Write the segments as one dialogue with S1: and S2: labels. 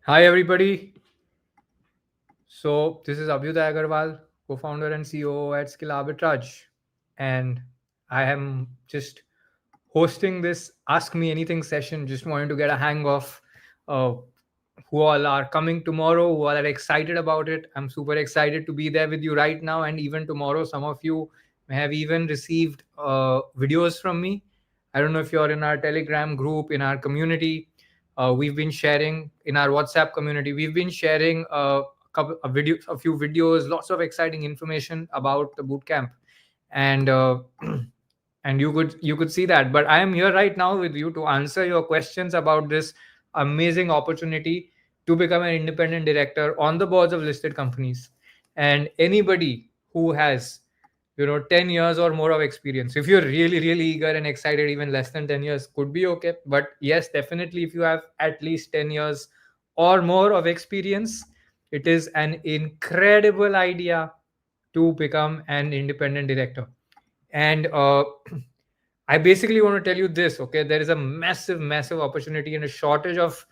S1: Hi, everybody. So, this is Abhyuday Agarwal, co founder and COO at Skill Arbitrage. And I am just hosting this Ask Me Anything session. Just wanted to get a hang of uh, who all are coming tomorrow, who all are excited about it. I'm super excited to be there with you right now. And even tomorrow, some of you may have even received videos from me. I don't know if you're in our Telegram group, in our community. We've been sharing in our WhatsApp community. We've been sharing a few videos, lots of exciting information about the bootcamp, and and you could see that. But I am here right now with you to answer your questions about this amazing opportunity to become an independent director on the boards of listed companies. And anybody who has 10 years or more of experience, if you're really really eager and excited, even less than 10 years could be okay. But yes, definitely, if you have at least 10 years or more of experience, it is an incredible idea to become an independent director. And I basically want to tell you this, okay? There is a massive, massive opportunity and a shortage of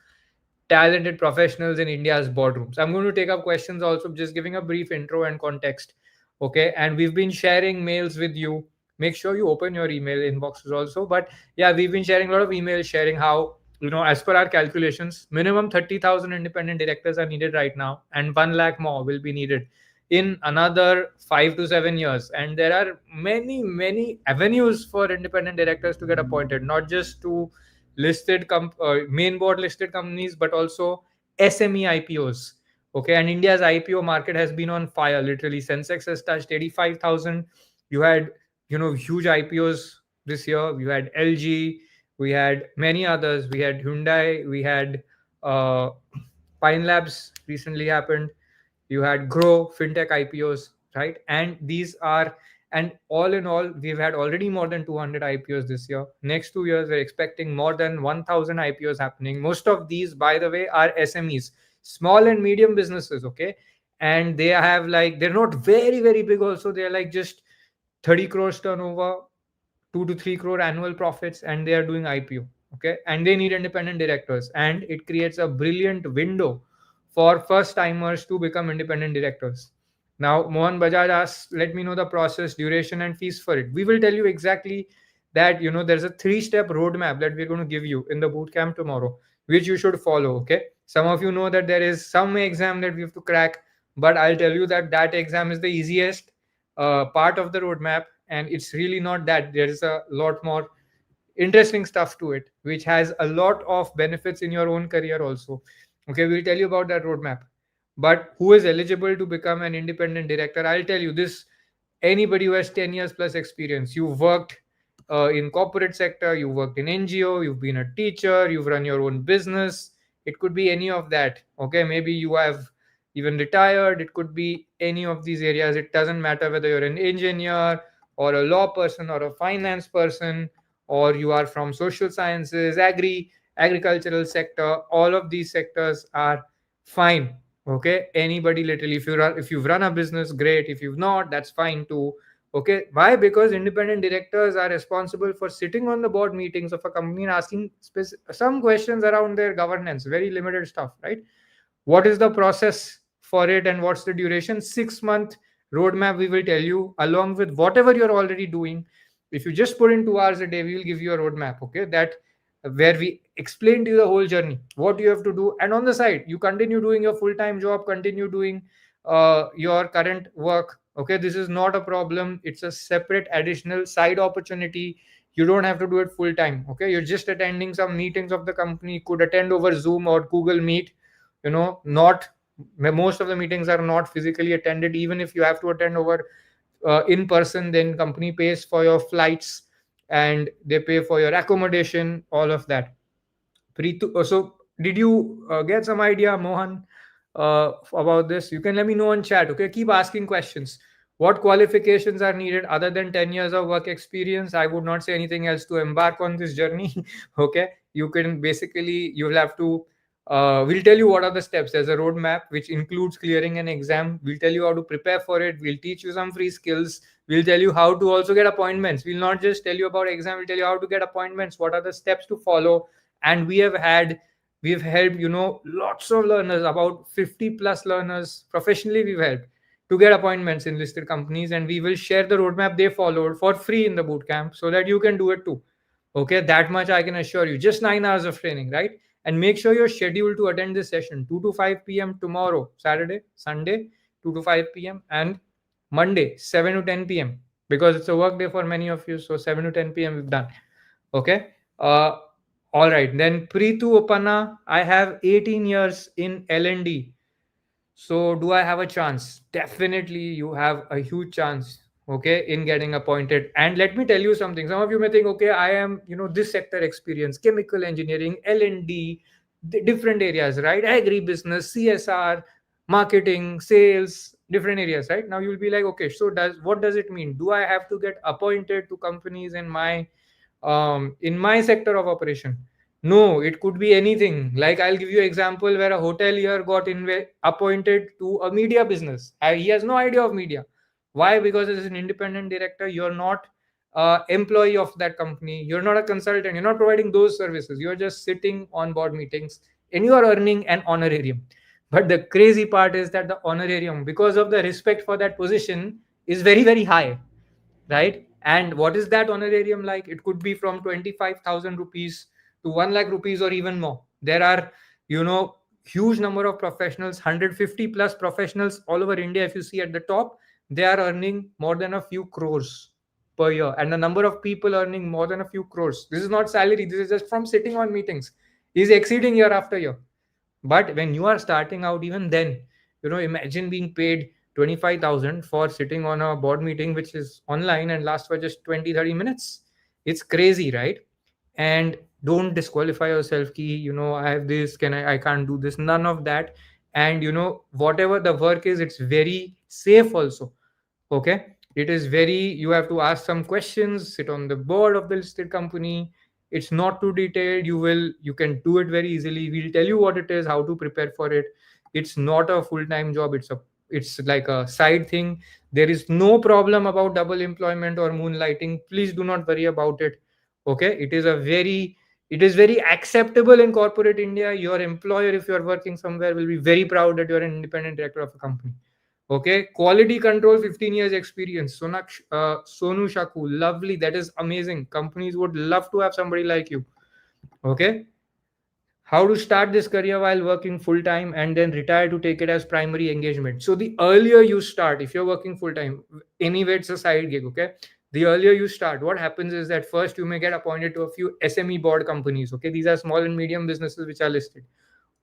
S1: talented professionals in India's boardrooms. I'm going to take up questions also, just giving a brief intro and context, okay? And we've been sharing mails with you. Make sure you open your email inboxes also. But yeah, we've been sharing a lot of emails sharing how, as per our calculations, minimum 30,000 independent directors are needed right now, and 1 lakh more will be needed in another 5 to 7 years. And there are many, many avenues for independent directors to get appointed, not just to main board listed companies, but also SME IPOs. Okay, and India's IPO market has been on fire. Literally, Sensex has touched 85,000. You had huge IPOs this year. You had LG. We had many others. We had Hyundai. We had uh, Pine Labs recently happened. You had Grow, fintech IPOs, right? And these are, and all in all, we've had already more than 200 IPOs this year. Next 2 years, we're expecting more than 1,000 IPOs happening. Most of these, by the way, are SMEs, small and medium businesses, okay? And they have like, they're not very, very big also. They're like just 30 crores turnover, 2 to 3 crore annual profits, and they are doing IPO. Okay, and they need independent directors, and it creates a brilliant window for first timers to become independent directors. Now, Mohan Bajaj asks, let me know the process, duration, and fees for it. We will tell you exactly that. There's a 3-step roadmap that we're going to give you in the bootcamp tomorrow, which you should follow. Okay, some of you know that there is some exam that we have to crack, but I'll tell you that that exam is the easiest part of the roadmap, and it's really not that. There is a lot more interesting stuff to it, which has a lot of benefits in your own career also. Okay, we'll tell you about that roadmap. But who is eligible to become an independent director? I'll tell you this: anybody who has 10 years plus experience. You've worked in corporate sector, you've worked in NGO, you've been a teacher, you've run your own business. It could be any of that. Okay, maybe you have even retired. It could be any of these areas. It doesn't matter whether you're an engineer or a law person or a finance person, or you are from social sciences, agricultural sector. All of these sectors are fine. Okay, anybody, literally, if you've run a business, great. If you've not, that's fine too. Okay, why? Because independent directors are responsible for sitting on the board meetings of a company and asking some questions around their governance, very limited stuff, right? What is the process for it, and what's the duration? 6 month roadmap we will tell you, along with whatever you're already doing. If you just put in 2 hours a day, we will give you a roadmap, okay, that where we explain to you the whole journey, what you have to do. And on the side, you continue doing your full-time job, continue doing your current work. Okay, this is not a problem. It's a separate additional side opportunity. You don't have to do it full time. Okay, you're just attending some meetings of the company. Could attend over Zoom or Google Meet. Not most of the meetings are not physically attended. Even if you have to attend over in person, then company pays for your flights, and they pay for your accommodation, all of that. So did you get some idea, Mohan, about this? You can let me know on chat. Okay, keep asking questions. What qualifications are needed other than 10 years of work experience? I would not say anything else to embark on this journey. Okay, you can basically, you will have to we'll tell you what are the steps. There's a roadmap which includes clearing an exam. We'll tell you how to prepare for it. We'll teach you some free skills. We'll tell you how to also get appointments. We'll not just tell you about exam. We'll tell you how to get appointments, what are the steps to follow. And we have had We've helped, lots of learners, about 50 plus learners professionally we've helped to get appointments in listed companies, and we will share the roadmap they followed for free in the bootcamp so that you can do it too. Okay, that much I can assure you. Just 9 hours of training, right? And make sure you're scheduled to attend this session 2 to 5 p.m. tomorrow, Saturday, Sunday, 2 to 5 p.m., and Monday, 7 to 10 p.m., because it's a work day for many of you. So 7 to 10 p.m. we've done. Okay. All right. Then Preetu Opanna, I have 18 years in L&D. So, do I have a chance? Definitely, you have a huge chance, okay, in getting appointed. And let me tell you something. Some of you may think, okay, I am, this sector experience, chemical engineering, L&D, different areas, right? Agribusiness, CSR, marketing, sales, different areas, right? Now you'll be like, okay, so what does it mean? Do I have to get appointed to companies in my sector of operation? No, it could be anything. Like, I'll give you an example where a hotelier got appointed to a media business. He has no idea of media. Why? Because as an independent director, you're not employee of that company. You're not a consultant. You're not providing those services. You're just sitting on board meetings and you are earning an honorarium. But the crazy part is that the honorarium, because of the respect for that position, is very, very high, right? And what is that honorarium like? It could be from 25,000 rupees to 1 lakh rupees or even more. There are, huge number of professionals, 150 plus professionals all over India. If you see at the top, they are earning more than a few crores per year. And the number of people earning more than a few crores. This is not salary. This is just from sitting on meetings. Is exceeding year after year. But when you are starting out, even then, imagine being paid 25,000 for sitting on a board meeting which is online and lasts for just 20-30 minutes. It's crazy, right? And don't disqualify yourself ki, I have this, I can't do this, none of that. And whatever the work is, it's very safe also. Okay, it is very, you have to ask some questions, sit on the board of the listed company. It's not too detailed. You can do it very easily. We'll tell you what it is, how to prepare for it. It's not a full-time job. It's like a side thing. There is no problem about double employment or moonlighting. Please do not worry about it. Okay, it is very acceptable in corporate India. Your employer, if you're working somewhere, will be very proud that you're an independent director of a company. Okay, quality control, 15 years experience. Sonu Shaku, lovely. That is amazing. Companies would love to have somebody like you. Okay, how to start this career while working full time and then retire to take it as primary engagement. So the earlier you start, if you're working full time, anyway, it's a side gig. Okay, the earlier you start, what happens is that first you may get appointed to a few SME board companies. Okay, these are small and medium businesses which are listed.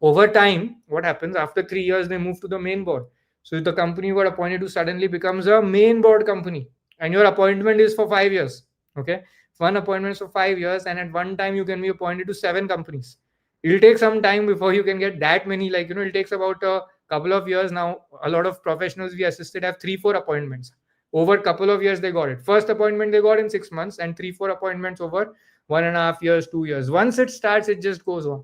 S1: Over time, what happens after 3 years, they move to the main board. So if the company you got appointed to suddenly becomes a main board company, and your appointment is for 5 years. Okay, one appointment is for 5 years, and at one time you can be appointed to 7 companies. It'll take some time before you can get that many. Like, it takes about a couple of years now. A lot of professionals we assisted have 3-4 appointments. Over a couple of years, they got it. First appointment they got in 6 months, and 3-4 appointments over 1.5 years, 2 years. Once it starts, it just goes on.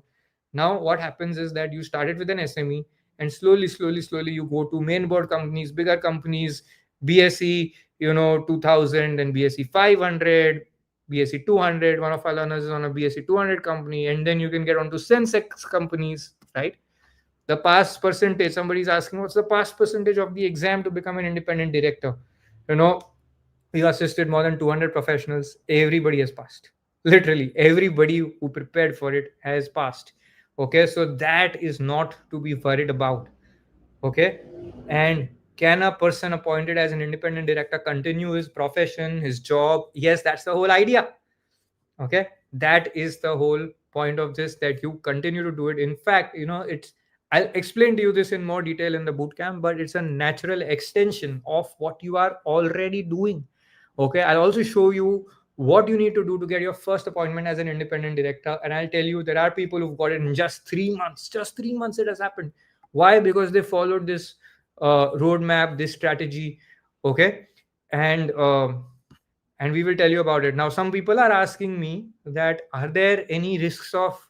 S1: Now, what happens is that you started with an SME, and slowly, slowly, slowly, you go to main board companies, bigger companies, BSE, 2000, and BSE 500, BSE 200. One of our learners is on a BSE 200 company, and then you can get onto Sensex companies, right? The pass percentage, somebody's asking, what's the pass percentage of the exam to become an independent director? You know, we assisted more than 200 professionals. Everybody has passed. Literally, everybody who prepared for it has passed. Okay, so that is not to be worried about. Okay, and can a person appointed as an independent director continue his profession, his job? Yes, that's the whole idea. Okay, that is the whole point of this, that you continue to do it. In fact, I'll explain to you this in more detail in the bootcamp, but it's a natural extension of what you are already doing. Okay, I'll also show you what you need to do to get your first appointment as an independent director, and I'll tell you there are people who've got it in just 3 months. Just 3 months it has happened. Why? Because they followed this roadmap, this strategy. Okay, and and we will tell you about it. Now, some people are asking me that, are there any risks of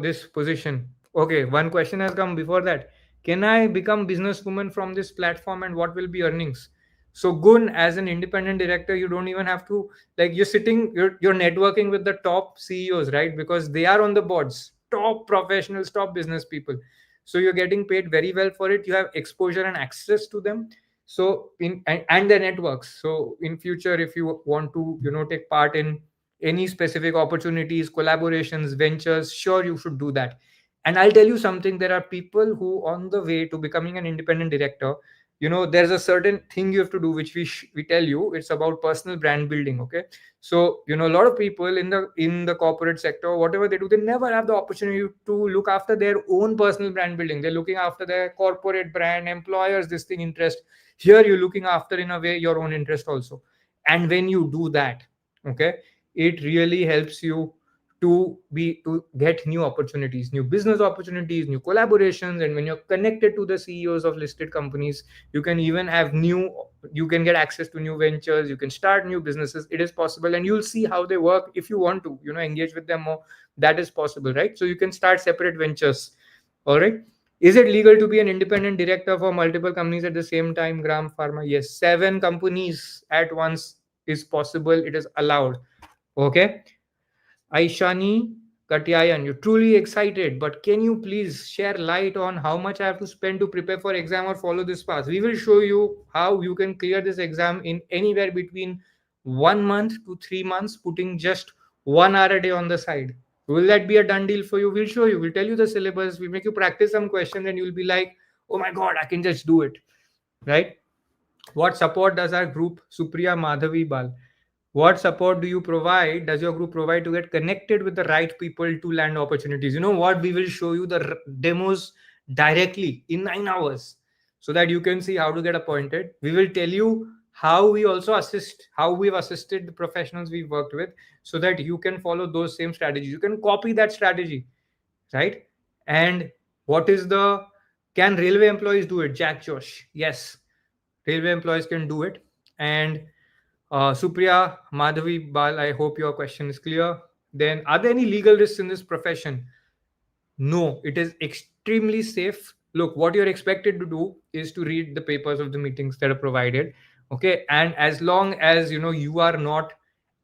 S1: this position? Okay, one question has come before that. Can I become businesswoman from this platform, and what will be earnings? So Gun, as an independent director, you don't even have to, like, you're networking with the top CEOs, right? Because they are on the boards. top professionals, top business people. So you're getting paid very well for it. You have exposure and access to them. So and their networks. So in future, if you want to, take part in any specific opportunities, collaborations, ventures, sure, you should do that. And I'll tell you something, there are people who on the way to becoming an independent director, there's a certain thing you have to do, which we tell you, it's about personal brand building. Okay. So a lot of people in the corporate sector, whatever they do, they never have the opportunity to look after their own personal brand building. They're looking after their corporate brand, employers, this thing, interest. Here you're looking after, in a way, your own interest also. And when you do that, okay, it really helps you to get new opportunities, new business opportunities, new collaborations. And when you're connected to the CEOs of listed companies, you can even have you can get access to new ventures, you can start new businesses. It is possible, and you'll see how they work. If you want to, engage with them more, that is possible, right? So you can start separate ventures. All right. Is it legal to be an independent director for multiple companies at the same time, Gram Pharma? Yes, 7 companies at once is possible. It is allowed. Okay. Aishani Katyayan, you're truly excited, but can you please share light on how much I have to spend to prepare for exam or follow this path? We will show you how you can clear this exam in anywhere between 1 month to 3 months, putting just 1 hour a day on the side. Will that be a done deal for you? We'll show you. We'll tell you the syllabus. We'll make you practice some questions, and you'll be like, oh my God, I can just do it. Right? What support does our group, Supriya Madhavi Bal? What support do you provide, does your group provide to get connected with the right people to land opportunities? You know what? We will show you the demos directly in 9 hours so that you can see how to get appointed. We will tell you how we also assist, how we've assisted the professionals we've worked with, so that you can follow those same strategies. You can copy that strategy, right? And what is the can railway employees do it? Jack Josh. Yes, railway employees can do it. And Supriya Madhavi Bal, I hope your question is clear. Then, are there any legal risks in this profession? No, it is extremely safe. Look, what you're expected to do is to read the papers of the meetings that are provided. Okay. And as long as you are not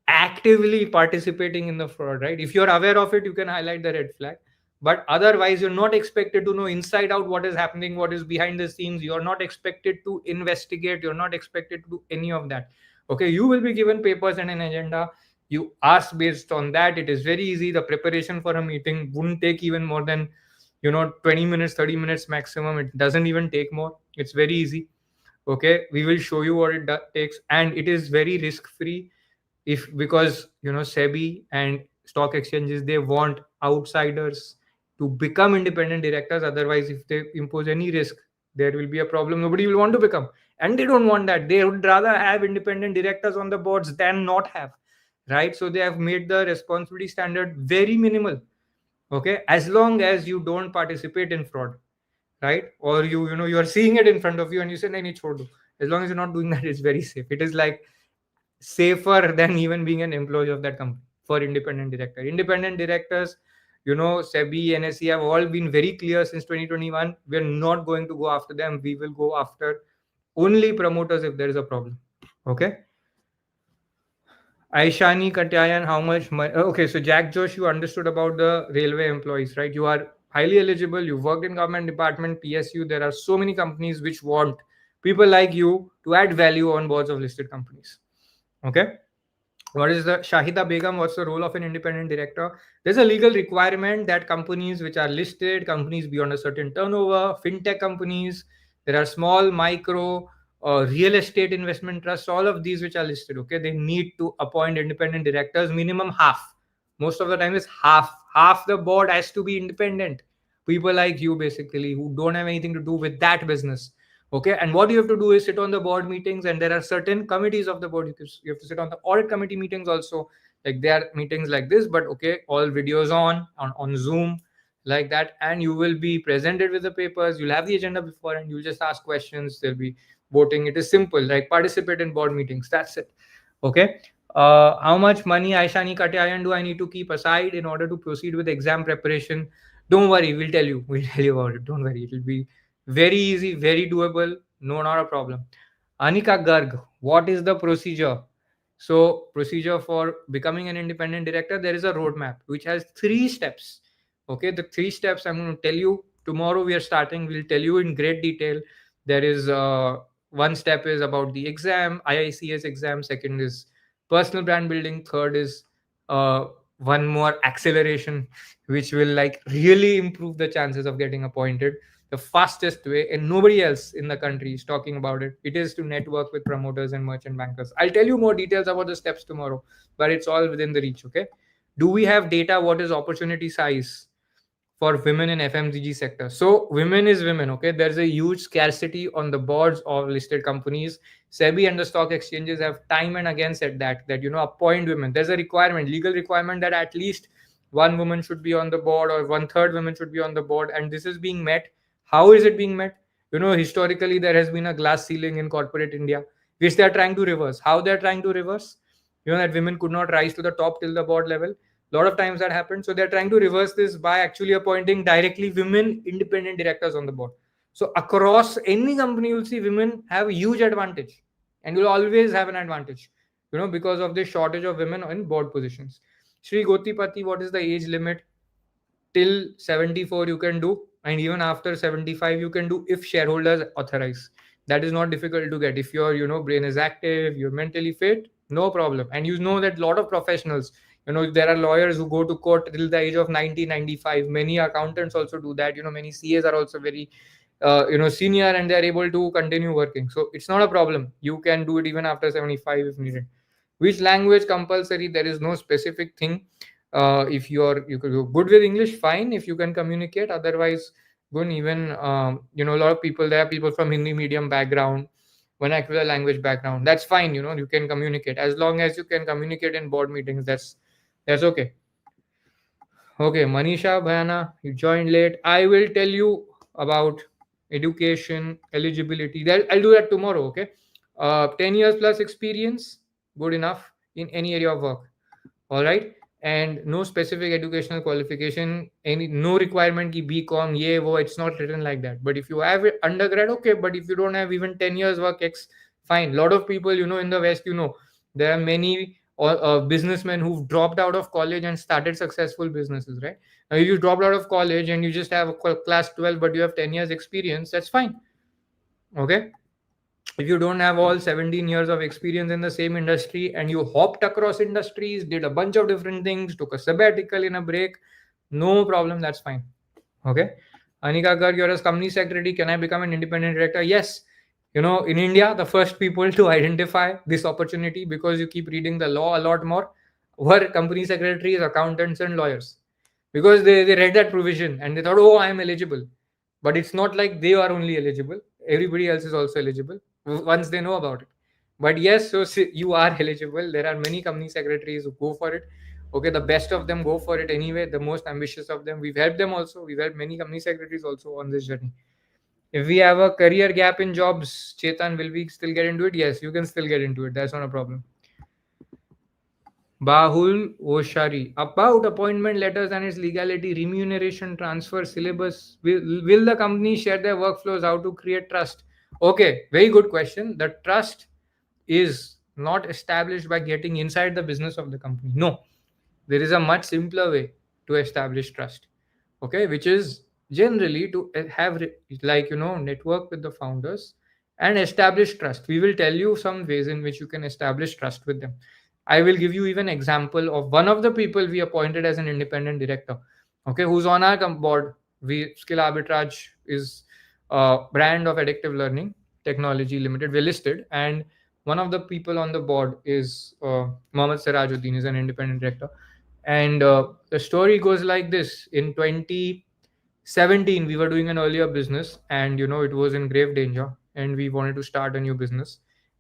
S1: actively participating in the fraud, right? If you're aware of it, you can highlight the red flag. But otherwise, you're not expected to know inside out what is happening, what is behind the scenes. You're not expected to investigate. You're not expected to do any of that. Okay. You will be given papers and an agenda. You ask based on that. It is very easy. The preparation for a meeting wouldn't take even more than 20 minutes, 30 minutes maximum. It doesn't even take more. It's very easy. Okay. We will show you what it takes, and it is very risk free. If because SEBI and stock exchanges, they want outsiders to become independent directors. Otherwise, if they impose any risk, there will be a problem. Nobody will want to become, and they don't want that. They would rather have independent directors on the boards than not have, right? So they have made the responsibility standard very minimal. Okay. As long as you don't participate in fraud, right? Or you're seeing it in front of you and you say, nahi, chhod do. As long as you're not doing that, it's very safe. It is like safer than even being an employee of that company for independent director. Independent directors, SEBI, NSE have all been very clear since 2021. We're not going to go after them. We will go after only promoters if there is a problem. Okay. Aishani Katyayan, how much money? Okay, so Jack Josh, you understood about the railway employees, right? You are highly eligible. You worked in government department, PSU. There are so many companies which want people like you to add value on boards of listed companies. Okay. What is the Shahida Begum? What's the role of an independent director? There's a legal requirement that companies which are listed, companies beyond a certain turnover, fintech companies, there are small, micro, real estate investment trusts, all of these which are listed. Okay, they need to appoint independent directors, minimum half. Most of the time is half. Half the board has to be independent. People like you, basically, who don't have anything to do with that business. Okay. And what you have to do is sit on the board meetings, and there are certain committees of the board. You have to sit on the audit committee meetings also. Like there are meetings like this, but okay, all videos on Zoom, like that. And you will be presented with the papers. You'll have the agenda before, and you'll just ask questions. There'll be voting. It is simple. Like participate in board meetings. That's it. Okay. How much money, Aishani Katyayan, do I need to keep aside in order to proceed with exam preparation? Don't worry. We'll tell you. We'll tell you about it. Don't worry. It will be very easy, very doable. No, not a problem. Anika Garg, what is the procedure? So, procedure for becoming an independent director, there is a roadmap which has 3 steps. Okay, the three steps I'm going to tell you tomorrow. We are starting. We'll tell you in great detail. There is one step is about the exam, IICS exam. Second is personal brand building. Third is uh, one more acceleration, which will like really improve the chances of getting appointed. The fastest way, and nobody else in the country is talking about it. It is to network with promoters and merchant bankers. I'll tell you more details about the steps tomorrow, but it's all within the reach. Okay. Do we have data? What is opportunity size for women in FMCG sector? So women is women. Okay, there's a huge scarcity on the boards of listed companies. SEBI and the stock exchanges have time and again said that appoint women. There's a requirement, legal requirement, that at least one woman should be on the board or one third women should be on the board, and this is being met. How is it being met? Historically there has been a glass ceiling in corporate India, which they are trying to reverse. How they are trying to reverse? That women could not rise to the top till the board level. Lot of times that happened, so they're trying to reverse this by actually appointing directly women independent directors on the board. So across any company you'll see women have a huge advantage, and you'll always have an advantage, because of the shortage of women in board positions. Sri Gotipati, what is the age limit? Till 74 you can do, and even after 75 you can do if shareholders authorize. That is not difficult to get if your brain is active, you're mentally fit, no problem. And that a lot of professionals, there are lawyers who go to court till the age of 90, 95. Many accountants also do that. Many CAs are also very senior, and they are able to continue working, so it's not a problem. You can do it even after 75 if needed. Which language compulsory? There is no specific thing. If you're good with English, fine. If you can communicate, otherwise good. Even a lot of people, there are people from Hindi medium background, vernacular language background, that's fine. You can communicate, as long as you can communicate in board meetings. That's okay. Okay, Manisha Bhana, you joined late. I will tell you about education eligibility. I'll do that tomorrow. Okay, 10 years plus experience, good enough in any area of work. All right, and no specific educational qualification, any no requirement ki BCom ye wo. It's not written like that. But if you have it undergrad, okay. But if you don't have even 10 years work fine. Lot of people, in the West, there are many businessmen who've dropped out of college and started successful businesses, right? Now, if you dropped out of college and you just have a class 12, but you have 10 years experience, that's fine. Okay, if you don't have all 17 years of experience in the same industry and you hopped across industries, did a bunch of different things, took a sabbatical in a break, no problem, that's fine. Okay. Anika Garg, you're a company secretary. Can I become an independent director? Yes. In India, the first people to identify this opportunity, because you keep reading the law a lot more, were company secretaries, accountants, and lawyers. Because they read that provision and they thought, oh, I am eligible. But it's not like they are only eligible. Everybody else is also eligible once they know about it. But yes, so you are eligible. There are many company secretaries who go for it. Okay, the best of them go for it anyway. The most ambitious of them, we've helped them also. We've helped many company secretaries also on this journey. If we have a career gap in jobs, Chetan, will we still get into it? Yes, you can still get into it. That's not a problem. Bahul Oshari, about appointment letters and its legality, remuneration, transfer, syllabus. Will the company share their workflows? How to create trust? Okay, very good question. The trust is not established by getting inside the business of the company. No, there is a much simpler way to establish trust. Okay, which is generally to have network with the founders and establish trust. We will tell you some ways in which you can establish trust with them. I will give you even example of one of the people we appointed as an independent director, okay, who's on our board. We Skill Arbitrage is a brand of addictive learning technology limited. We're listed, and one of the people on the board is Mohammad Sirajuddin, is an independent director. And the story goes like this: in 2017, we were doing an earlier business, and it was in grave danger, and we wanted to start a new business.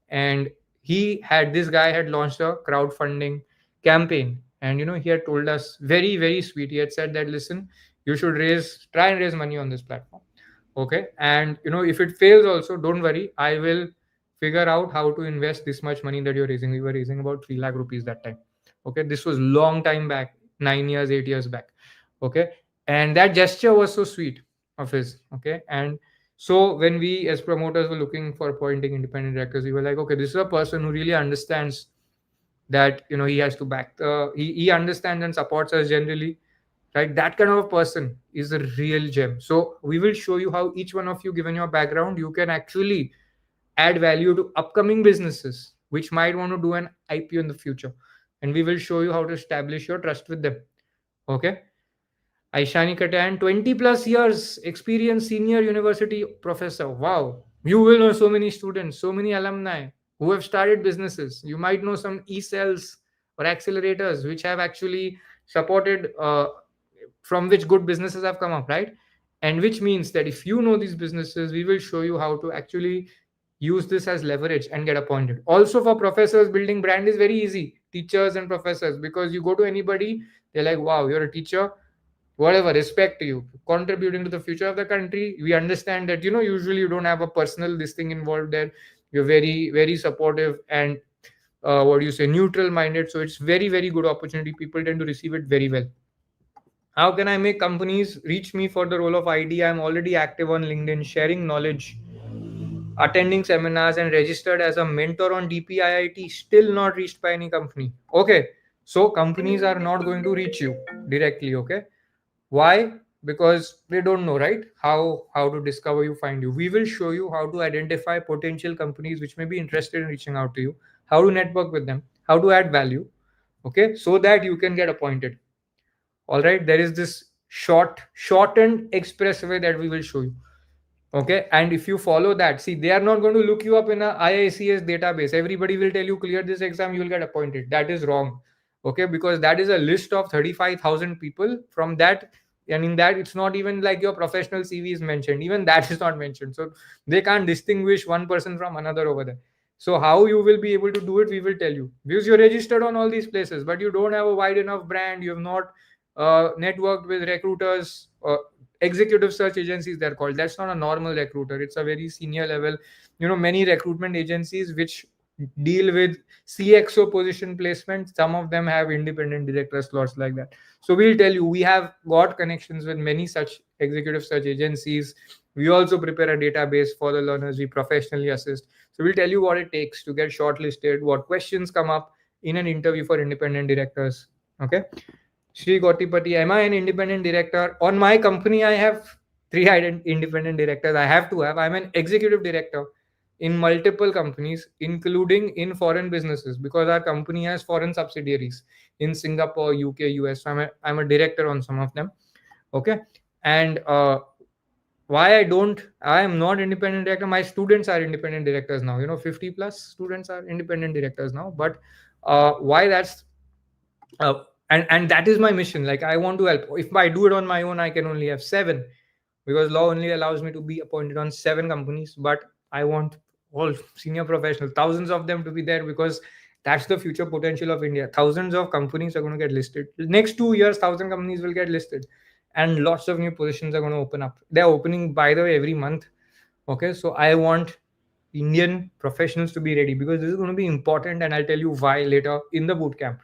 S1: And this guy had launched a crowdfunding campaign, and he had told us, very very sweet, he had said that, listen, you should try and raise money on this platform. Okay, and if it fails also, don't worry, I will figure out how to invest this much money that you're raising. We were raising about 3 lakh rupees that time. Okay, this was long time back, 9 years, 8 years back. Okay, and that gesture was so sweet of his. Okay, and so when we as promoters were looking for appointing independent directors, we were like, okay, this is a person who really understands that he has to back he understands and supports us generally. right? That kind of a person is a real gem. So we will show you how each one of you, given your background, you can actually add value to upcoming businesses which might want to do an IPO in the future, and we will show you how to establish your trust with them. Okay. Aishani Katan, 20 plus years experience, senior university professor. Wow. You will know so many students, so many alumni who have started businesses. You might know some e-cells or accelerators which have actually supported, from which good businesses have come up, right? And which means that if you know these businesses, we will show you how to actually use this as leverage and get appointed. Also, for professors, building brand is very easy. Teachers and professors, because you go to anybody, they're like, wow, you're a teacher, whatever, respect to you, contributing to the future of the country. We understand that, usually you don't have a personal this thing involved there. You're very very supportive and, what do you say, neutral minded, so it's very very good opportunity. People tend to receive it very well. How can I make companies reach me for the role of ID? I'm already active on LinkedIn, sharing knowledge, attending seminars, and registered as a mentor on DPIIT. Still not reached by any company. Okay, so companies are not going to reach you directly. Okay, why? Because they don't know, right, how to discover you, find you. We will show you how to identify potential companies which may be interested in reaching out to you, how to network with them, how to add value. Okay, so that you can get appointed. All right, there is this shortened expressway that we will show you. Okay, and if you follow that, see, they are not going to look you up in a IICS database. Everybody will tell you clear this exam, you will get appointed. That is wrong. Okay, because that is a list of 35,000 people. From that, and in that, it's not even like your professional CV is mentioned. Even that is not mentioned. So they can't distinguish one person from another over there. So how you will be able to do it, we will tell you, because you're registered on all these places, but you don't have a wide enough brand. You have not networked with recruiters, executive search agencies, they're called. That's not a normal recruiter, it's a very senior level. Many recruitment agencies which deal with CXO position placement, some of them have independent director slots like that. So we'll tell you, we have got connections with many such executive search agencies. We also prepare a database for the learners, we professionally assist. So we'll tell you what it takes to get shortlisted, what questions come up in an interview for independent directors. Okay. Shri Gotipati, am I an independent director? On my company, I have three independent directors. I have to have. I'm an executive director in multiple companies, including in foreign businesses, because our company has foreign subsidiaries in Singapore, UK, US. So I'm a director on some of them. Okay. And why I am not independent director. My students are independent directors now. 50 plus students are independent directors now. But why that's uh, and that is my mission. Like, I want to help. If I do it on my own, I can only have seven, because law only allows me to be appointed on seven companies. But I want all senior professionals, thousands of them, to be there, because that's the future potential of India. Thousands of companies are going to get listed next 2 years. 1,000 companies will get listed, and lots of new positions are going to open up. They're opening, by the way, every month. Okay, so I want Indian professionals to be ready, because this is going to be important, and I'll tell you why later in the bootcamp.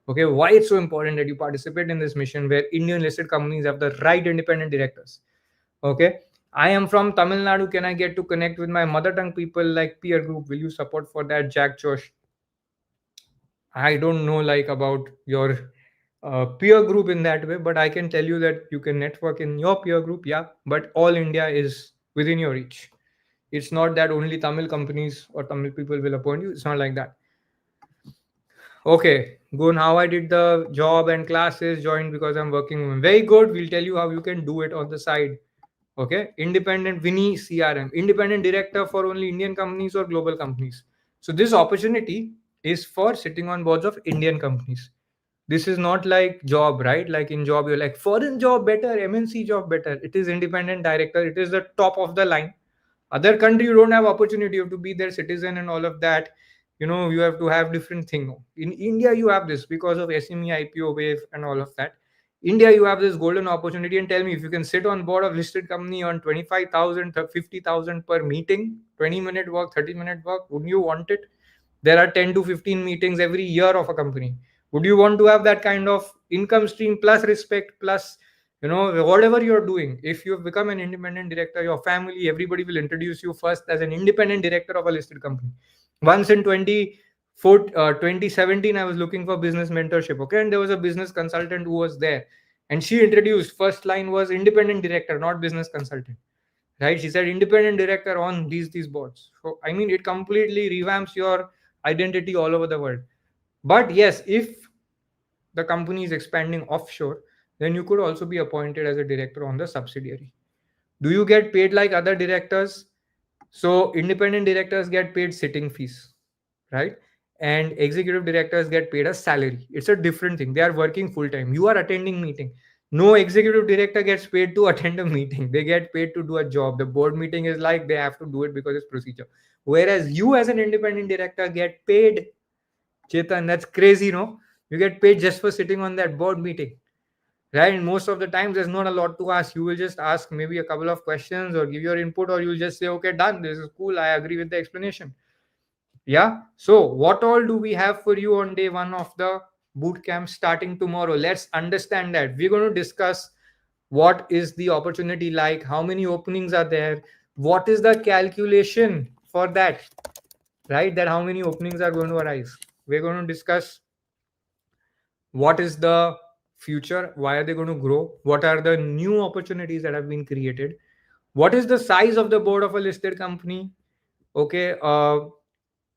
S1: Okay, why it's so important that you participate in this mission where Indian listed companies have the right independent directors. Okay, I am from Tamil Nadu. Can I get to connect with my mother tongue people like peer group? Will you support for that, Jack Josh? I don't know like about your peer group in that way, but I can tell you that you can network in your peer group. Yeah, but all India is within your reach. It's not that only Tamil companies or Tamil people will appoint you. It's not like that. Okay, Gun, how I did the job and classes, joined because I'm working woman. Very good. We'll tell you how you can do it on the side. Okay, independent Vinny CRM, independent director for only Indian companies or global companies. So this opportunity is for sitting on boards of Indian companies. This is not like job, right? Like in job, you're like foreign job better, MNC job better. It is independent director. It is the top of the line. Other country, you don't have opportunity. You have to be their citizen and all of that. You have to have different thing. In India, you have this because of SME, IPO wave and all of that. India, you have this golden opportunity. And tell me, if you can sit on board of listed company on 25,000, 50,000 per meeting, 20-minute work, 30-minute work, wouldn't you want it? There are 10 to 15 meetings every year of a company. Would you want to have that kind of income stream plus respect plus, whatever you're doing? If you've become an independent director, your family, everybody will introduce you first as an independent director of a listed company. Once in 2017, I was looking for business mentorship. Okay, and there was a business consultant who was there, And she introduced, first line was independent director, not business consultant, right? She said independent director on these boards. So I mean, it completely revamps your identity all over the world. But yes, if the company is expanding offshore, then you could also be appointed as a director on the subsidiary. Do you get paid like other directors? So independent directors get paid sitting fees, right? And executive directors get paid a salary. It's a different thing. They are working full time. You are attending meeting. No executive director gets paid to attend a meeting. They get paid to do a job. The board meeting is like they have to do it because it's procedure. Whereas you as an independent director get paid. Chetan, that's crazy, no? You get paid just for sitting on that board meeting, right? And most of the times there's not a lot to ask. You will just ask maybe a couple of questions or give your input, or you'll just say, okay, done, this is cool, I agree with the explanation. Yeah. So what all do we have for you on day one of the boot camp starting tomorrow? Let's understand that. We're going to discuss what is the opportunity like, how many openings are there, what is the calculation for that, right? That how many openings are going to arise. We're going to discuss what is the future, why are they going to grow, what are the new opportunities that have been created, what is the size of the board of a listed company, okay,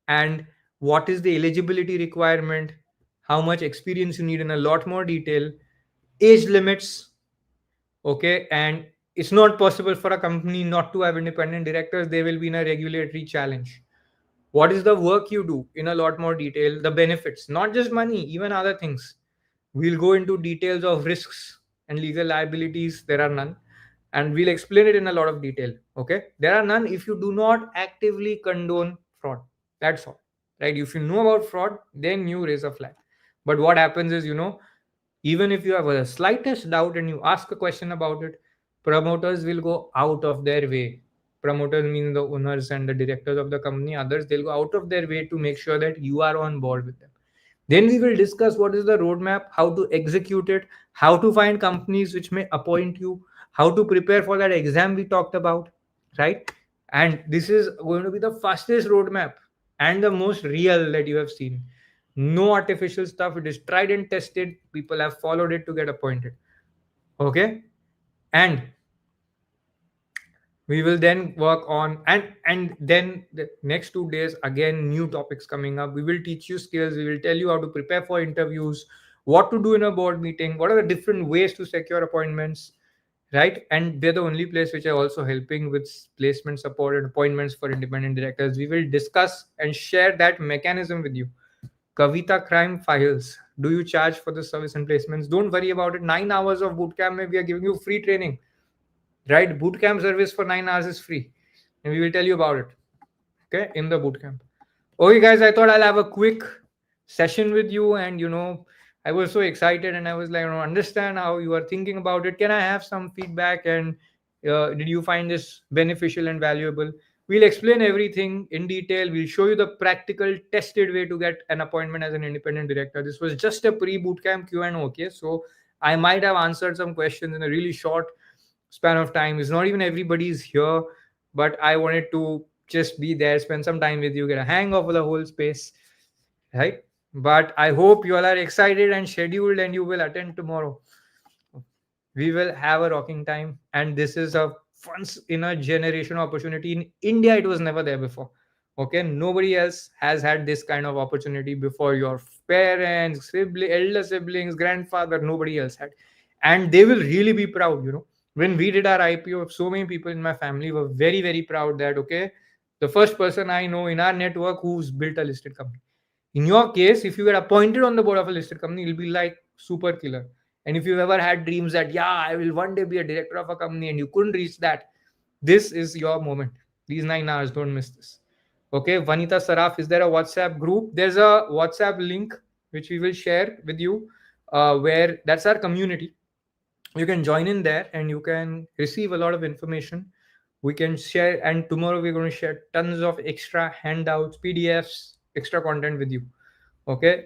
S1: and what is the eligibility requirement, how much experience you need in a lot more detail, age limits, okay, and it's not possible for a company not to have independent directors. There will be a regulatory challenge. What is the work you do in a lot more detail, the benefits, not just money, even other things. We'll go into details of risks and legal liabilities. There are none. And we'll explain it in a lot of detail. Okay. There are none if you do not actively condone fraud. That's all. Right. If you know about fraud, then you raise a flag. But what happens is, even if you have a slightest doubt and you ask a question about it, promoters will go out of their way. Promoters mean the owners and the directors of the company, others, they'll go out of their way to make sure that you are on board with them. Then we will discuss what is the roadmap, how to execute it, how to find companies which may appoint you, how to prepare for that exam we talked about, right? And this is going to be the fastest roadmap and the most real that you have seen. No artificial stuff. It is tried and tested. People have followed it to get appointed. Okay. And we will then work on, and then the next 2 days again new topics coming up. We will teach you skills, we will tell you how to prepare for interviews, what to do in a board meeting, what are the different ways to secure appointments, right? And we're the only place which are also helping with placement support and appointments for independent directors. We will discuss and share that mechanism with you. Kavita crime files, do you charge for the service and placements? Don't worry about it. 9 hours of bootcamp, we are giving you free training, right? Bootcamp service for 9 hours is free, and we will tell you about it, okay, in the bootcamp. Okay, guys, I thought I'll have a quick session with you, and I was so excited, and I was like, understand how you are thinking about it. Can I have some feedback? And did you find this beneficial and valuable? We'll explain everything in detail. We'll show you the practical, tested way to get an appointment as an independent director. This was just a pre-bootcamp Q&A, okay? So I might have answered some questions in a really short span of time. It's not even everybody's here, but I wanted to just be there, spend some time with you, get a hang of the whole space, right? But I hope you all are excited and scheduled and you will attend tomorrow. We will have a rocking time, and this is a once in a generation opportunity. In India, it was never there before. Okay, nobody else has had this kind of opportunity before. Your parents, elder siblings, grandfather, nobody else had, and they will really be proud. When we did our IPO, so many people in my family were very, very proud that, okay, the first person I know in our network who's built a listed company. In your case, if you get appointed on the board of a listed company, it'll be like super killer. And if you've ever had dreams that, yeah, I will one day be a director of a company, and you couldn't reach that, this is your moment. These 9 hours, don't miss this. Okay, Vanita Saraf, is there a WhatsApp group? There's a WhatsApp link which we will share with you, where that's our community. You can join in there and you can receive a lot of information. We can share, and tomorrow we're going to share tons of extra handouts, PDFs, extra content with you. Okay,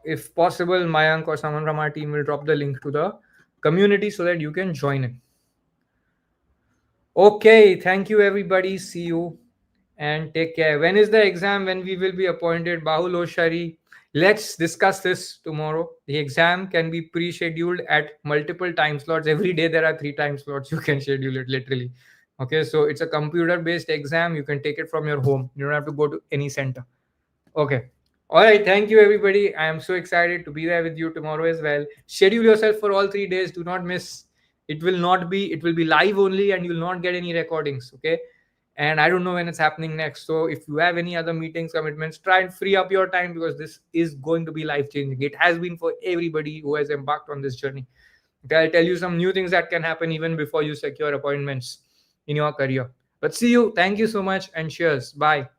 S1: if possible, Mayank or someone from our team will drop the link to the community so that you can join in. Okay, thank you everybody, see you. and take care. When is the exam? When we will be appointed? Bahul Oshari. Let's discuss this tomorrow. The exam can be pre-scheduled at multiple time slots. Every day there are 3 time slots. You can schedule it literally. Okay, so it's a computer-based exam. You can take it from your home. You don't have to go to any center. Okay. All right. Thank you, everybody. I am so excited to be there with you tomorrow as well. Schedule yourself for all 3 days. Do not miss. It will not be. It will be live only, and you will not get any recordings. Okay. And I don't know when it's happening next. So if you have any other meetings, commitments, try and free up your time because this is going to be life changing. It has been for everybody who has embarked on this journey. Okay, I'll tell you some new things that can happen even before you secure appointments in your career. But see you. Thank you so much and cheers. Bye.